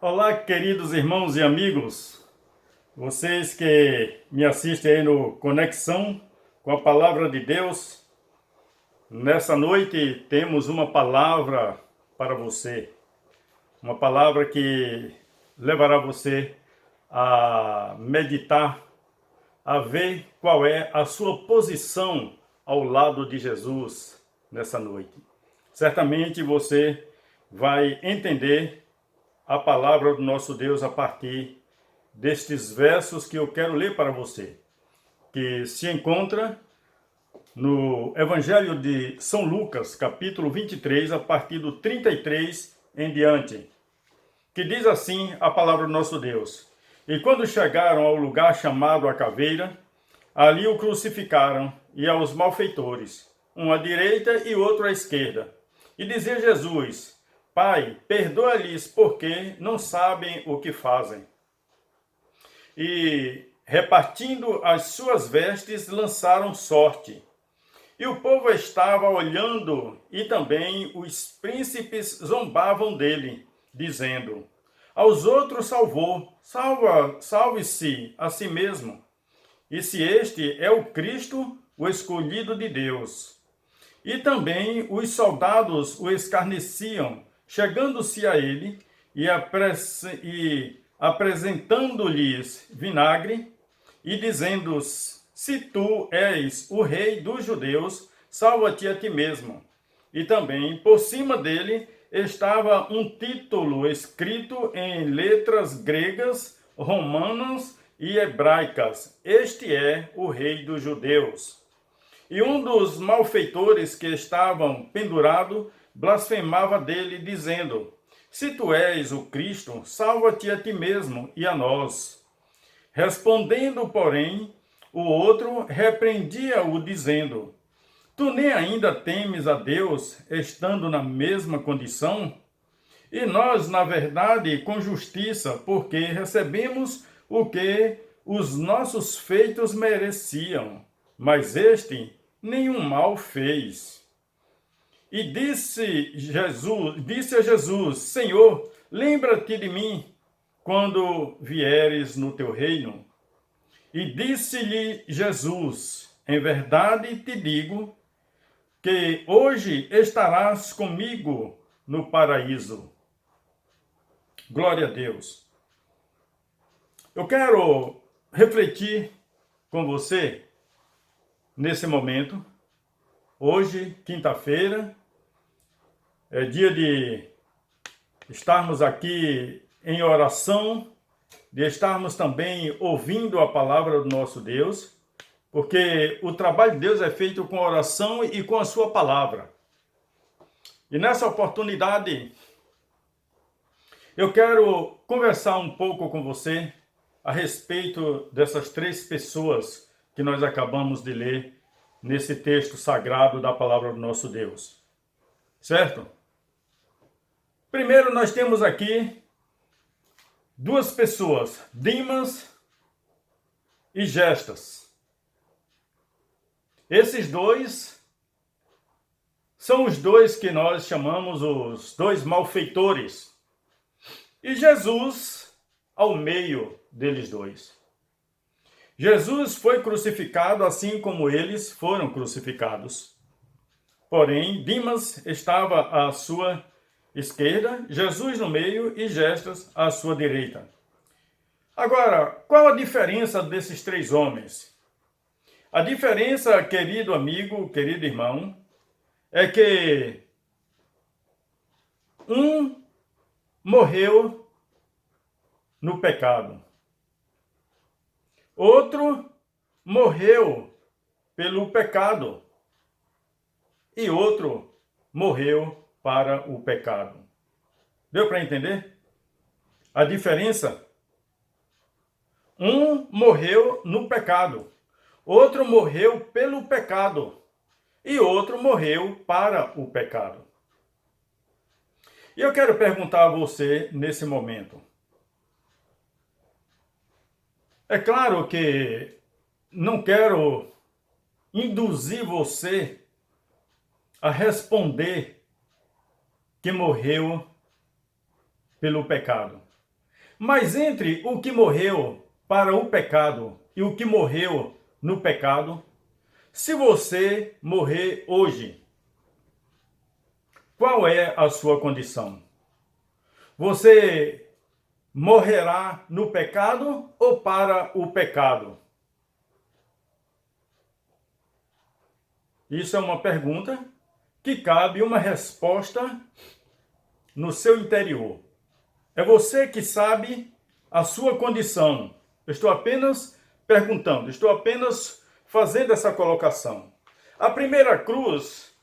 Olá, queridos irmãos e amigos, vocês que me assistem aí no Conexão com a Palavra de Deus. Nessa noite temos uma palavra para você, uma palavra que levará você a meditar, a ver qual é a sua posição ao lado de Jesus nessa noite. Certamente você vai entender a palavra do nosso Deus a partir destes versos que eu quero ler para você, que se encontra no Evangelho de São Lucas, capítulo 23, a partir do 33 em diante, que diz assim a palavra do nosso Deus: E quando chegaram ao lugar chamado a Caveira, ali o crucificaram e aos malfeitores, um à direita e outro à esquerda. E dizia Jesus: Pai, perdoa-lhes, porque não sabem o que fazem. E, repartindo as suas vestes, lançaram sorte. E o povo estava olhando, e também os príncipes zombavam dele, dizendo: Aos outros salvou, salve-se a si mesmo. E se este é o Cristo, o escolhido de Deus. E também os soldados o escarneciam, chegando-se a ele e apresentando-lhes vinagre, e dizendo: Se tu és o rei dos judeus, salva-te a ti mesmo. E também, por cima dele, estava um título escrito em letras gregas, romanas e hebraicas: Este é o rei dos judeus. E um dos malfeitores que estavam pendurado blasfemava dele, dizendo: Se tu és o Cristo, salva-te a ti mesmo e a nós. Respondendo, porém, o outro repreendia-o, dizendo: Tu nem ainda temes a Deus, estando na mesma condição? E nós, na verdade, com justiça, porque recebemos o que os nossos feitos mereciam, mas este nenhum mal fez. E disse a Jesus: Senhor, lembra-te de mim quando vieres no teu reino. E disse-lhe Jesus: Em verdade te digo que hoje estarás comigo no paraíso. Glória a Deus. Eu quero refletir com você nesse momento. Hoje, quinta-feira, é dia de estarmos aqui em oração, de estarmos também ouvindo a palavra do nosso Deus, porque o trabalho de Deus é feito com oração e com a sua palavra. E nessa oportunidade, eu quero conversar um pouco com você a respeito dessas três pessoas que nós acabamos de ler nesse texto sagrado da palavra do nosso Deus. Certo? Primeiro, nós temos aqui duas pessoas, Dimas e Gestas. Esses dois são os dois que nós chamamos os dois malfeitores. E Jesus ao meio deles dois. Jesus foi crucificado assim como eles foram crucificados. Porém, Dimas estava à sua esquerda, Jesus no meio e Gestas à sua direita. Agora, qual a diferença desses três homens? A diferença, querido amigo, querido irmão, é que um morreu no pecado. Outro morreu pelo pecado. E outro morreu para o pecado. Deu para entender? A diferença? Um morreu no pecado. Outro morreu pelo pecado. E outro morreu para o pecado. E eu quero perguntar a você nesse momento. É claro que não quero induzir você a responder que morreu pelo pecado. Mas entre o que morreu para o pecado e o que morreu no pecado, se você morrer hoje, qual é a sua condição? Você morrerá no pecado ou para o pecado? Isso é uma pergunta que cabe uma resposta no seu interior. É você que sabe a sua condição. Eu estou apenas perguntando, estou apenas fazendo essa colocação. A primeira cruz,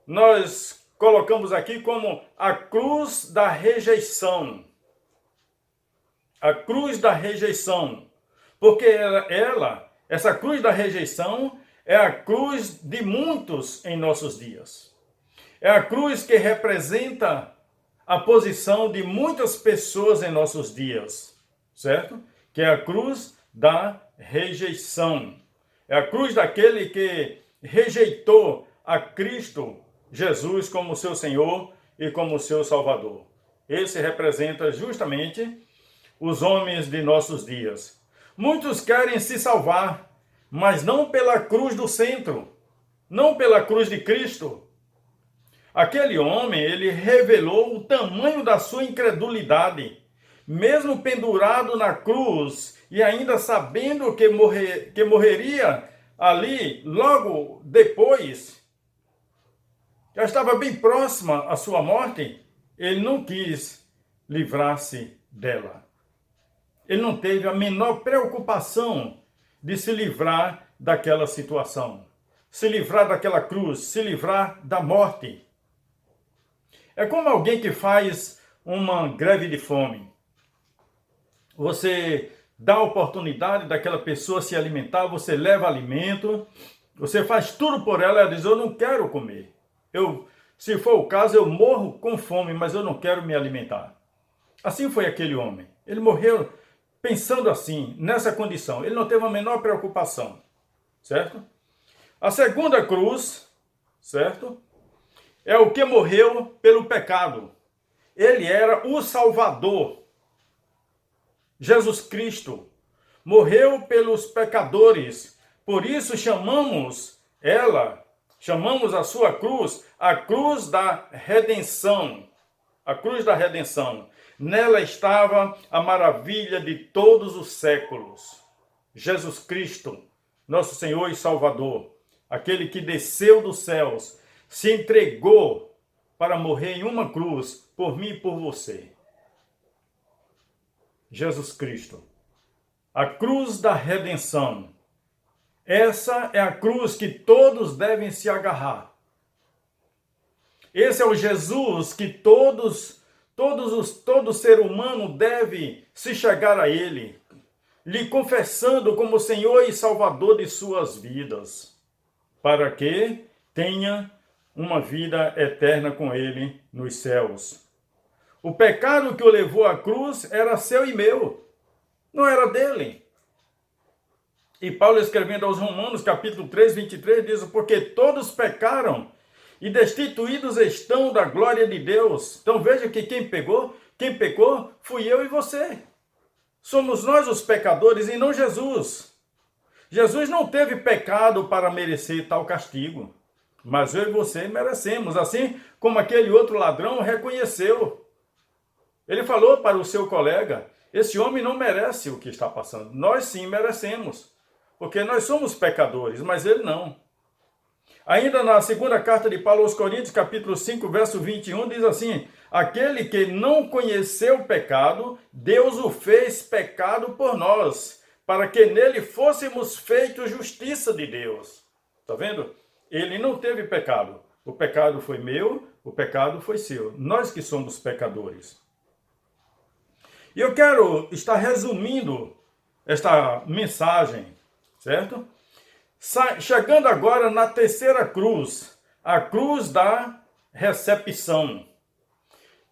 nós colocamos aqui como a cruz da rejeição. A cruz da rejeição. Porque essa cruz da rejeição, é a cruz de muitos em nossos dias. É a cruz que representa a posição de muitas pessoas em nossos dias, certo? Que é a cruz da rejeição. É a cruz daquele que rejeitou a Cristo Jesus como seu Senhor e como seu Salvador. Esse representa justamente os homens de nossos dias. Muitos querem se salvar, mas não pela cruz do centro, não pela cruz de Cristo. Aquele homem, ele revelou o tamanho da sua incredulidade, mesmo pendurado na cruz e ainda sabendo que morreria ali logo depois, já estava bem próxima à sua morte, ele não quis livrar-se dela. Ele não teve a menor preocupação de se livrar daquela situação, se livrar daquela cruz, se livrar da morte. É como alguém que faz uma greve de fome. Você dá a oportunidade daquela pessoa se alimentar, você leva alimento, você faz tudo por ela, ela diz, eu não quero comer. Se for o caso, eu morro com fome, mas eu não quero me alimentar. Assim foi aquele homem. Ele morreu pensando assim, nessa condição. Ele não teve a menor preocupação, certo? A segunda cruz, certo? É o que morreu pelo pecado. Ele era o Salvador. Jesus Cristo morreu pelos pecadores. Por isso chamamos a sua cruz, a cruz da redenção. A cruz da redenção. Nela estava a maravilha de todos os séculos. Jesus Cristo, nosso Senhor e Salvador, aquele que desceu dos céus, se entregou para morrer em uma cruz por mim e por você. Jesus Cristo, a cruz da redenção. Essa é a cruz que todos devem se agarrar. Esse é o Jesus que todo ser humano deve se chegar a ele, lhe confessando como Senhor e Salvador de suas vidas, para que tenha uma vida eterna com ele nos céus. O pecado que o levou à cruz era seu e meu, não era dele. E Paulo, escrevendo aos Romanos, capítulo 3, 23, diz, porque todos pecaram e destituídos estão da glória de Deus. Então veja que quem pecou fui eu e você. Somos nós os pecadores e não Jesus. Jesus não teve pecado para merecer tal castigo. Mas eu e você merecemos, assim como aquele outro ladrão reconheceu. Ele falou para o seu colega, esse homem não merece o que está passando. Nós sim merecemos, porque nós somos pecadores, mas ele não. Ainda na segunda carta de Paulo aos Coríntios, capítulo 5, verso 21, diz assim, aquele que não conheceu o pecado, Deus o fez pecado por nós, para que nele fôssemos feitos justiça de Deus. Está vendo? Ele não teve pecado. O pecado foi meu, o pecado foi seu. Nós que somos pecadores. E eu quero estar resumindo esta mensagem, certo? Chegando agora na terceira cruz, a cruz da recepção.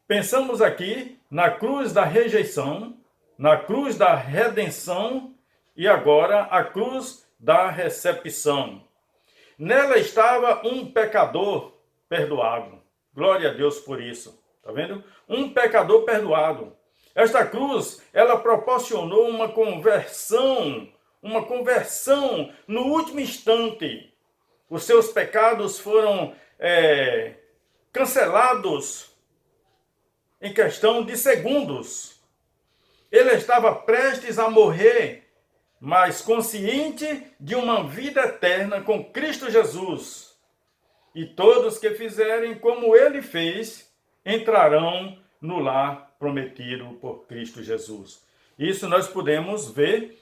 Pensamos aqui na cruz da rejeição, na cruz da redenção e agora a cruz da recepção. Nela estava um pecador perdoado. Glória a Deus por isso. Tá vendo? Um pecador perdoado. Esta cruz, ela proporcionou uma conversão no último instante. Os seus pecados foram cancelados em questão de segundos. Ele estava prestes a morrer, mas consciente de uma vida eterna com Cristo Jesus. E todos que fizerem como ele fez, entrarão no lar prometido por Cristo Jesus. Isso nós podemos ver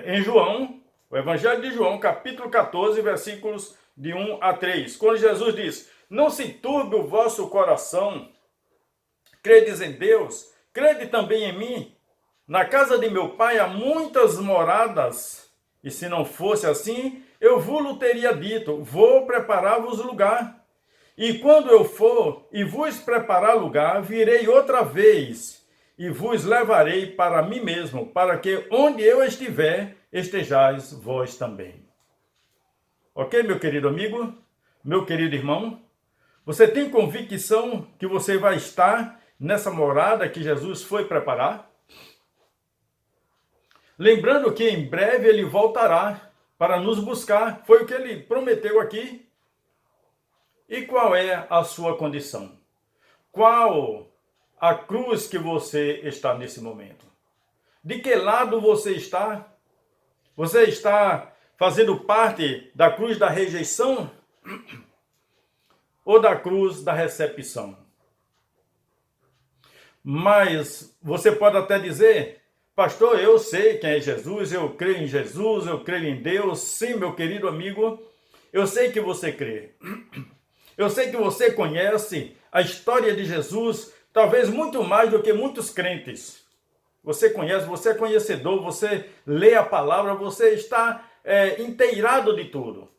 em João, o Evangelho de João, capítulo 14, versículos de 1 a 3. Quando Jesus diz: não se turbe o vosso coração, credes em Deus, crede também em mim. Na casa de meu pai há muitas moradas, e se não fosse assim, eu vos teria dito: vou preparar-vos lugar. E quando eu for e vos preparar lugar, virei outra vez e vos levarei para mim mesmo, para que onde eu estiver, estejais vós também. Ok, meu querido amigo, meu querido irmão? Você tem convicção que você vai estar nessa morada que Jesus foi preparar? Lembrando que em breve ele voltará para nos buscar. Foi o que ele prometeu aqui. E qual é a sua condição? Qual a cruz que você está nesse momento? De que lado você está? Você está fazendo parte da cruz da rejeição ou da cruz da recepção? Mas você pode até dizer: pastor, eu sei quem é Jesus, eu creio em Jesus, eu creio em Deus. Sim, meu querido amigo, eu sei que você crê. Eu sei que você conhece a história de Jesus, talvez muito mais do que muitos crentes. Você conhece, você é conhecedor, você lê a palavra, você está inteirado de tudo.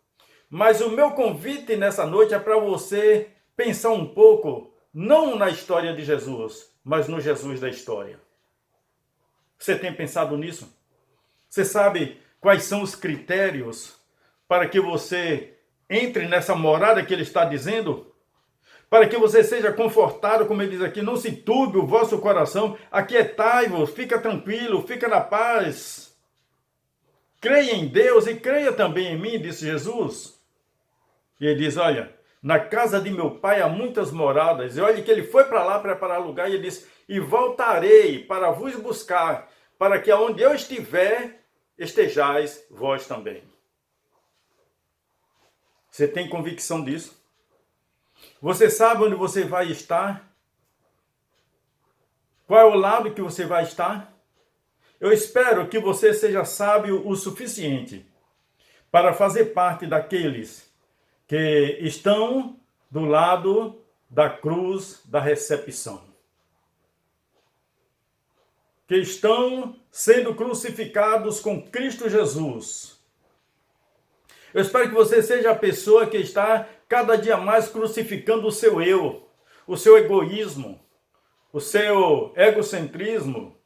Mas o meu convite nessa noite é para você pensar um pouco, não na história de Jesus, mas no Jesus da história. Você tem pensado nisso? Você sabe quais são os critérios para que você entre nessa morada que ele está dizendo? Para que você seja confortado, como ele diz aqui: não se turbe o vosso coração, aquietai-vos, fica tranquilo, fica na paz. Creia em Deus e creia também em mim, disse Jesus. E ele diz: olha, na casa de meu pai há muitas moradas. E olha que ele foi para lá preparar lugar e ele disse: e voltarei para vos buscar, para que aonde eu estiver, estejais vós também. Você tem convicção disso? Você sabe onde você vai estar? Qual é o lado que você vai estar? Eu espero que você seja sábio o suficiente para fazer parte daqueles que estão do lado da cruz da recepção. Que estão sendo crucificados com Cristo Jesus. Eu espero que você seja a pessoa que está cada dia mais crucificando o seu eu, o seu egoísmo, o seu egocentrismo.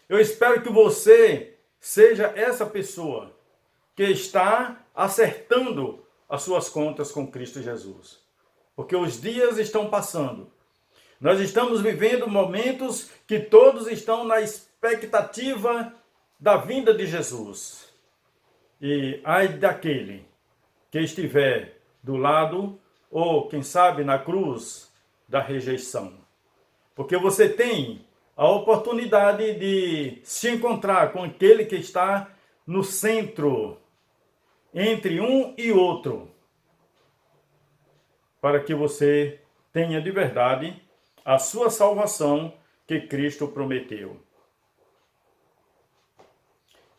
Eu espero que você seja essa pessoa que está acertando as suas contas com Cristo Jesus. Porque os dias estão passando. Nós estamos vivendo momentos que todos estão na expectativa da vinda de Jesus. E ai daquele que estiver do lado, ou quem sabe na cruz da rejeição. Porque você tem a oportunidade de se encontrar com aquele que está no centro, entre um e outro, para que você tenha de verdade a sua salvação que Cristo prometeu.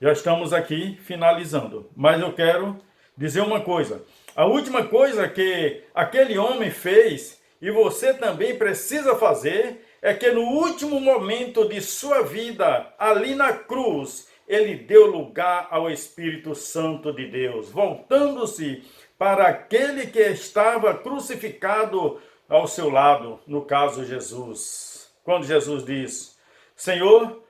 Já estamos aqui finalizando, mas eu quero dizer uma coisa. A última coisa que aquele homem fez, e você também precisa fazer, é que no último momento de sua vida, ali na cruz, ele deu lugar ao Espírito Santo de Deus, voltando-se para aquele que estava crucificado ao seu lado, no caso Jesus. Quando Jesus diz: Senhor,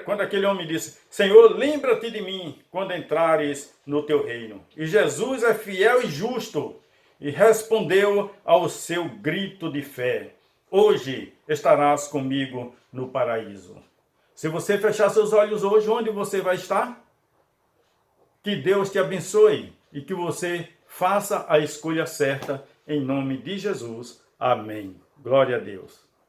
quando aquele homem disse: Senhor, lembra-te de mim quando entrares no teu reino. E Jesus é fiel e justo e respondeu ao seu grito de fé: hoje estarás comigo no paraíso. Se você fechar seus olhos hoje, onde você vai estar? Que Deus te abençoe e que você faça a escolha certa em nome de Jesus. Amém. Glória a Deus.